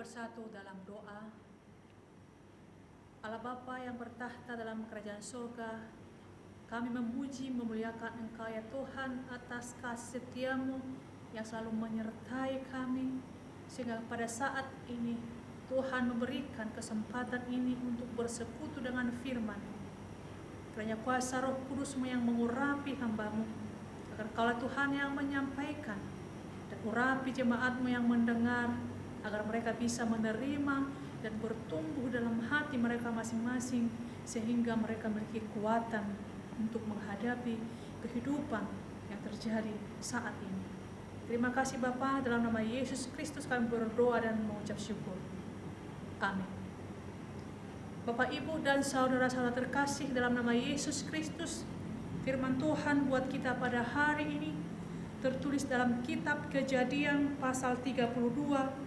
bersatu dalam doa. Allah Bapa yang bertahta dalam kerajaan surga, kami memuji memuliakan Engkau ya Tuhan atas kasih setia-Mu yang selalu menyertai kami, sehingga pada saat ini Tuhan memberikan kesempatan ini untuk bersekutu dengan firman. Kiranya kuasa Roh Kudus-Mu yang mengurapi hamba-Mu, agar Kaulah Tuhan yang menyampaikan, dan urapi jemaat-Mu yang mendengar, agar mereka bisa menerima dan bertumbuh dalam hati mereka masing-masing, sehingga mereka memiliki kekuatan untuk menghadapi kehidupan yang terjadi saat ini. Terima kasih Bapa, dalam nama Yesus Kristus kami berdoa dan mengucap syukur. Amin. Bapak, Ibu, dan saudara-saudara terkasih dalam nama Yesus Kristus, firman Tuhan buat kita pada hari ini tertulis dalam kitab Kejadian pasal 32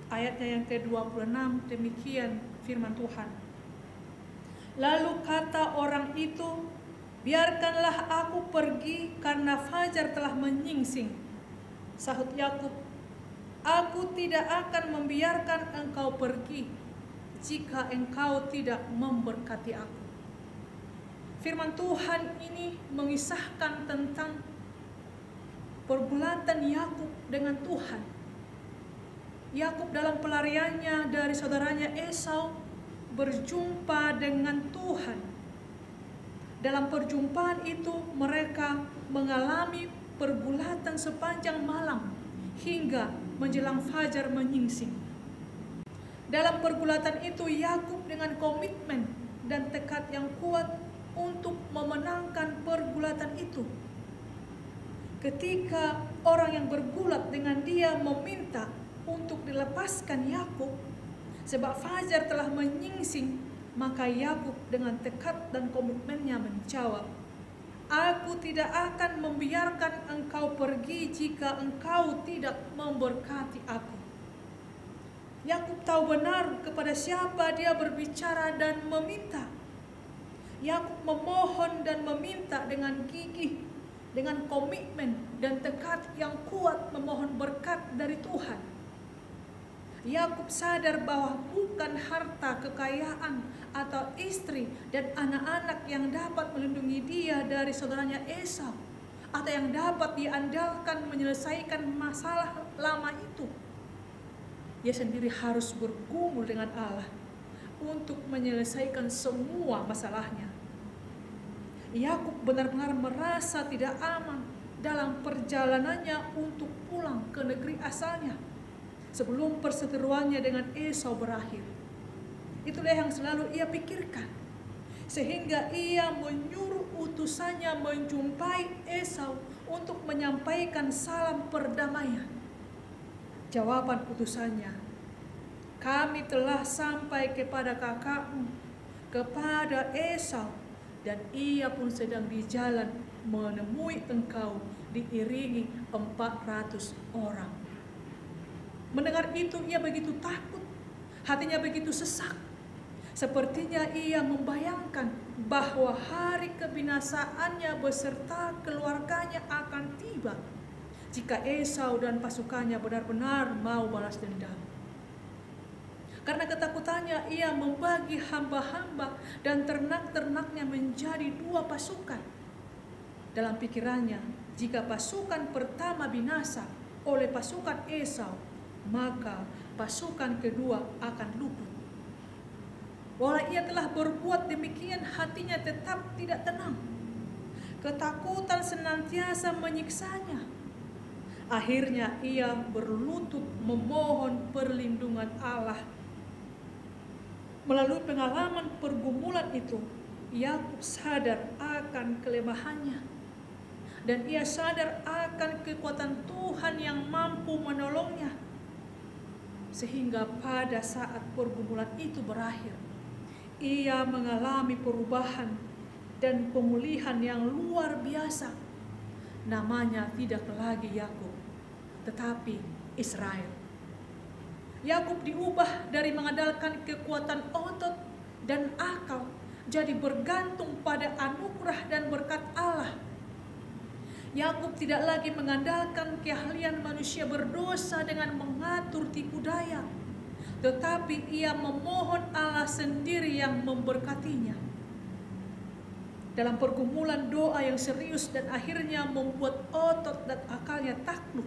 ayatnya yang ke-26. Demikian firman Tuhan. Lalu kata orang itu, "Biarkanlah aku pergi karena fajar telah menyingsing." Sahut Yakub, "Aku tidak akan membiarkan engkau pergi jika engkau tidak memberkati aku." Firman Tuhan ini mengisahkan tentang pergulatan Yakub dengan Tuhan. Yakub dalam pelariannya dari saudaranya Esau berjumpa dengan Tuhan. Dalam perjumpaan itu mereka mengalami pergulatan sepanjang malam hingga menjelang fajar menyingsing. Dalam pergulatan itu Yakub dengan komitmen dan tekad yang kuat untuk memenangkan pergulatan itu. Ketika orang yang bergulat dengan dia meminta untuk dilepaskan Yakub sebab fajar telah menyingsing, maka Yakub dengan tekad dan komitmennya menjawab, "Aku tidak akan membiarkan engkau pergi jika engkau tidak memberkati aku." Yakub tahu benar kepada siapa dia berbicara dan meminta. Yakub memohon dan meminta dengan gigih, dengan komitmen dan tekad yang kuat memohon berkat dari Tuhan. Yakub sadar bahwa bukan harta, kekayaan, atau istri dan anak-anak yang dapat melindungi dia dari saudaranya Esau, atau yang dapat diandalkan menyelesaikan masalah lama itu. Dia sendiri harus bergumul dengan Allah untuk menyelesaikan semua masalahnya. Yakub benar-benar merasa tidak aman dalam perjalanannya untuk pulang ke negeri asalnya sebelum perseteruannya dengan Esau berakhir. Itulah yang selalu ia pikirkan, sehingga ia menyuruh utusannya menjumpai Esau untuk menyampaikan salam perdamaian. Jawaban utusannya, "Kami telah sampai kepada kakakmu, kepada Esau, dan ia pun sedang di jalan menemui engkau diiringi 400 orang." Mendengar itu ia begitu takut, hatinya begitu sesak. Sepertinya ia membayangkan bahwa hari kebinasaannya beserta keluarganya akan tiba jika Esau dan pasukannya benar-benar mau balas dendam. Karena ketakutannya ia membagi hamba-hamba dan ternak-ternaknya menjadi 2 pasukan. Dalam pikirannya, jika pasukan pertama binasa oleh pasukan Esau, maka pasukan kedua akan luput. Walau ia telah berbuat demikian, hatinya tetap tidak tenang. Ketakutan senantiasa menyiksanya. Akhirnya ia berlutut memohon perlindungan Allah. Melalui pengalaman pergumulan itu, Yakub sadar akan kelemahannya, dan ia sadar akan kekuatan Tuhan yang mampu menolongnya. Sehingga pada saat pergumulan itu berakhir, ia mengalami perubahan dan pemulihan yang luar biasa. Namanya tidak lagi Yakub, tetapi Israel. Yakub diubah dari mengandalkan kekuatan otot dan akal, jadi bergantung pada anugerah dan berkat Allah. Yakub tidak lagi mengandalkan keahlian manusia berdosa dengan mengatur tipu daya, tetapi ia memohon Allah sendiri yang memberkatinya. Dalam pergumulan doa yang serius dan akhirnya membuat otot dan akalnya takluk,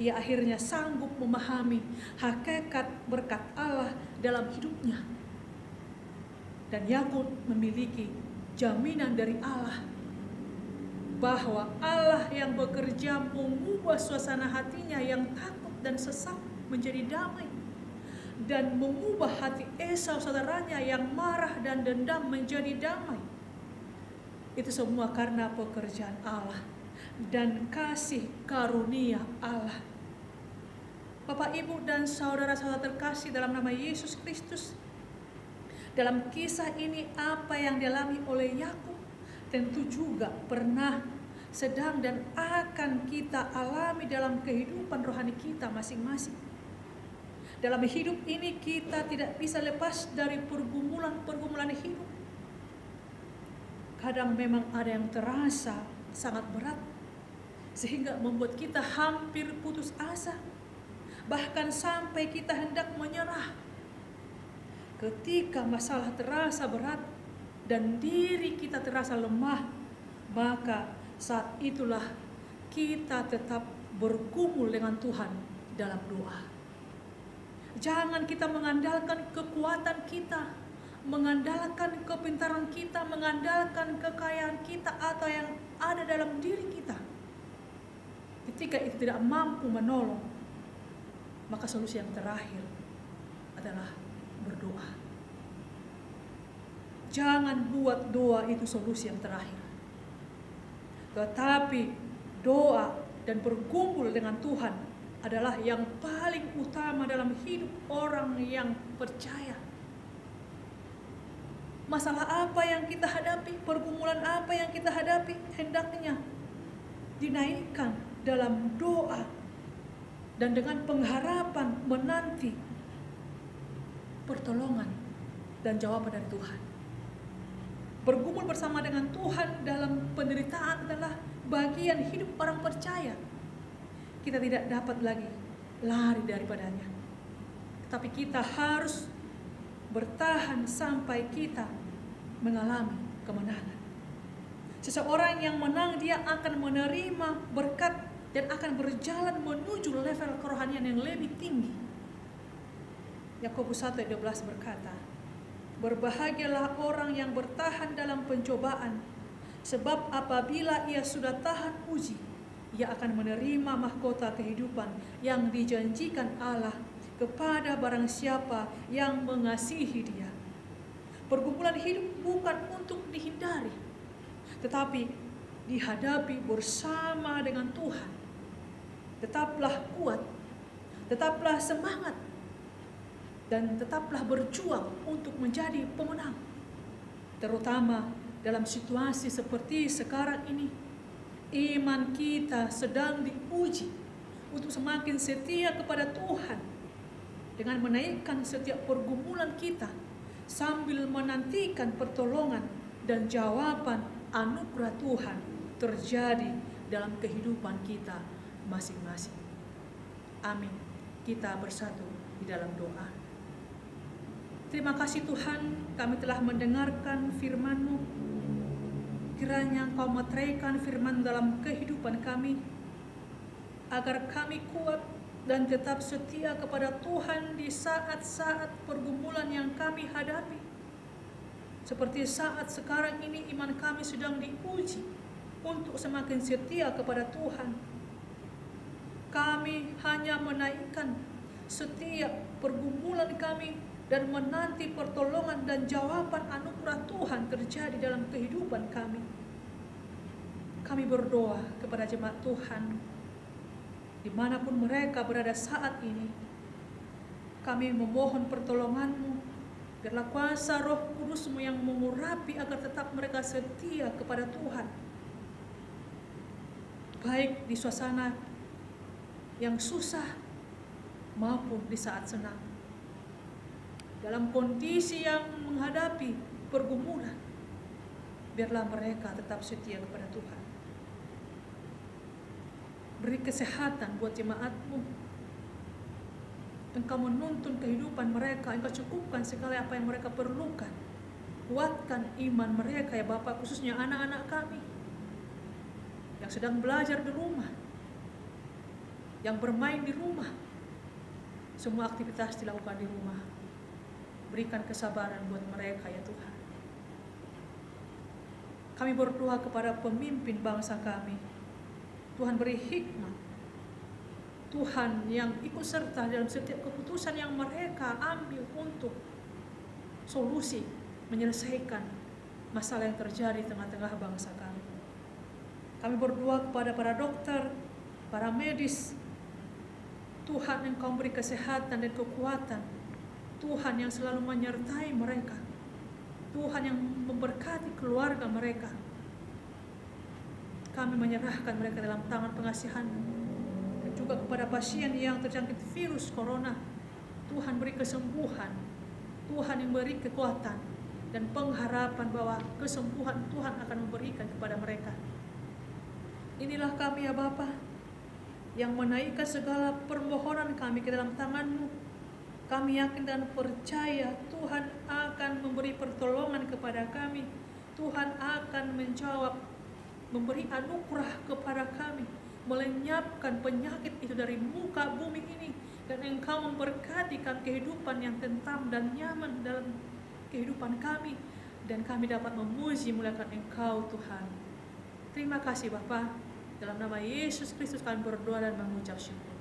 ia akhirnya sanggup memahami hakikat berkat Allah dalam hidupnya. Dan Yakub memiliki jaminan dari Allah bahwa Allah yang bekerja mengubah suasana hatinya yang takut dan sesak menjadi damai, dan mengubah hati Esau saudaranya yang marah dan dendam menjadi damai. Itu semua karena pekerjaan Allah dan kasih karunia Allah. Bapak, Ibu, dan saudara-saudara terkasih dalam nama Yesus Kristus, dalam kisah ini apa yang dialami oleh Yakub tentu juga pernah, sedang, dan akan kita alami dalam kehidupan rohani kita masing-masing. Dalam hidup ini kita tidak bisa lepas dari pergumulan-pergumulan hidup. Kadang memang ada yang terasa sangat berat sehingga membuat kita hampir putus asa, bahkan sampai kita hendak menyerah. Ketika masalah terasa berat dan diri kita terasa lemah, maka saat itulah kita tetap bergumul dengan Tuhan dalam doa. Jangan kita mengandalkan kekuatan kita, mengandalkan kepintaran kita, mengandalkan kekayaan kita atau yang ada dalam diri kita. Ketika itu tidak mampu menolong, maka solusi yang terakhir adalah berdoa. Jangan buat doa itu solusi yang terakhir, tetapi doa dan bergumul dengan Tuhan adalah yang paling utama dalam hidup orang yang percaya. Masalah apa yang kita hadapi, pergumulan apa yang kita hadapi, hendaknya dinaikkan dalam doa dan dengan pengharapan menanti pertolongan dan jawaban dari Tuhan. Bergumul bersama dengan Tuhan dalam penderitaan adalah bagian hidup orang percaya. Kita tidak dapat lagi lari daripadanya, tetapi kita harus bertahan sampai kita mengalami kemenangan. Seseorang yang menang, dia akan menerima berkat dan akan berjalan menuju level kerohanian yang lebih tinggi. Yakobus 1:12 berkata, "Berbahagialah orang yang bertahan dalam pencobaan, sebab apabila ia sudah tahan uji, ia akan menerima mahkota kehidupan yang dijanjikan Allah kepada barang siapa yang mengasihi Dia." Pergumulan hidup bukan untuk dihindari, tetapi dihadapi bersama dengan Tuhan. Tetaplah kuat, tetaplah semangat, dan tetaplah berjuang untuk menjadi pemenang. Terutama dalam situasi seperti sekarang ini, iman kita sedang diuji untuk semakin setia kepada Tuhan dengan menaikkan setiap pergumulan kita sambil menantikan pertolongan dan jawaban anugerah Tuhan terjadi dalam kehidupan kita masing-masing. Amin. Kita bersatu di dalam doa. Terima kasih Tuhan, kami telah mendengarkan firman-Mu. Kiranya Engkau meteraikan firman dalam kehidupan kami, agar kami kuat dan tetap setia kepada Tuhan di saat-saat pergumulan yang kami hadapi. Seperti saat sekarang ini iman kami sedang diuji untuk semakin setia kepada Tuhan. Kami hanya menaikkan setiap pergumulan kami dan menanti pertolongan dan jawaban anugerah Tuhan terjadi dalam kehidupan kami. Kami berdoa kepada jemaat Tuhan dimanapun mereka berada saat ini. Kami memohon pertolongan-Mu, biarlah kuasa Roh Kudus-Mu yang mengurapi agar tetap mereka setia kepada Tuhan, baik di suasana yang susah maupun di saat senang. Dalam kondisi yang menghadapi pergumulan, biarlah mereka tetap setia kepada Tuhan. Beri kesehatan buat jemaat-Mu. Engkau menuntun kehidupan mereka, Engkau cukupkan segala apa yang mereka perlukan. Kuatkan iman mereka ya Bapak, khususnya anak-anak kami yang sedang belajar di rumah, yang bermain di rumah. Semua aktivitas dilakukan di rumah. Berikan kesabaran buat mereka ya Tuhan. Kami berdoa kepada pemimpin bangsa kami. Tuhan beri hikmat. Tuhan yang ikut serta dalam setiap keputusan yang mereka ambil untuk solusi menyelesaikan masalah yang terjadi di tengah-tengah bangsa kami. Kami berdoa kepada para dokter, para medis. Tuhan, Engkau beri kesehatan dan kekuatan. Tuhan yang selalu menyertai mereka. Tuhan yang memberkati keluarga mereka. Kami menyerahkan mereka dalam tangan pengasihan-Mu. Dan juga kepada pasien yang terjangkit virus corona. Tuhan beri kesembuhan. Tuhan yang beri kekuatan dan pengharapan bahwa kesembuhan Tuhan akan memberikan kepada mereka. Inilah kami ya Bapa, yang menaikkan segala permohonan kami ke dalam tangan-Mu. Kami yakin dan percaya Tuhan akan memberi pertolongan kepada kami. Tuhan akan menjawab, memberi anugerah kepada kami, melenyapkan penyakit itu dari muka bumi ini. Dan Engkau memberkati kehidupan yang tentram dan nyaman dalam kehidupan kami. Dan kami dapat memuji muliakan Engkau Tuhan. Terima kasih Bapa. Dalam nama Yesus Kristus kami berdoa dan mengucap syukur.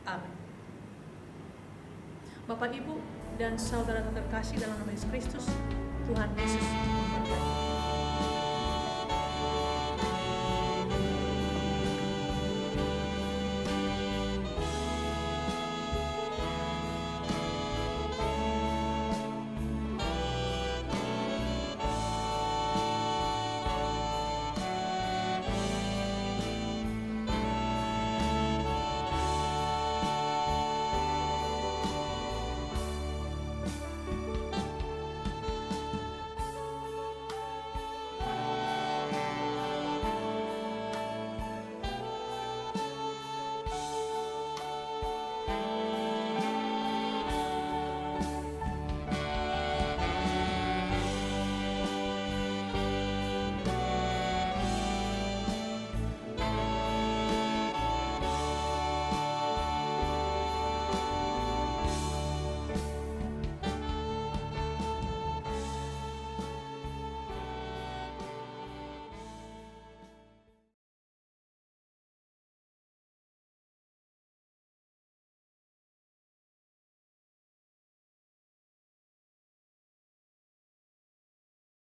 Amin. Bapak, Ibu, dan saudara terkasih dalam nama Yesus Kristus, Tuhan Yesus memberkati.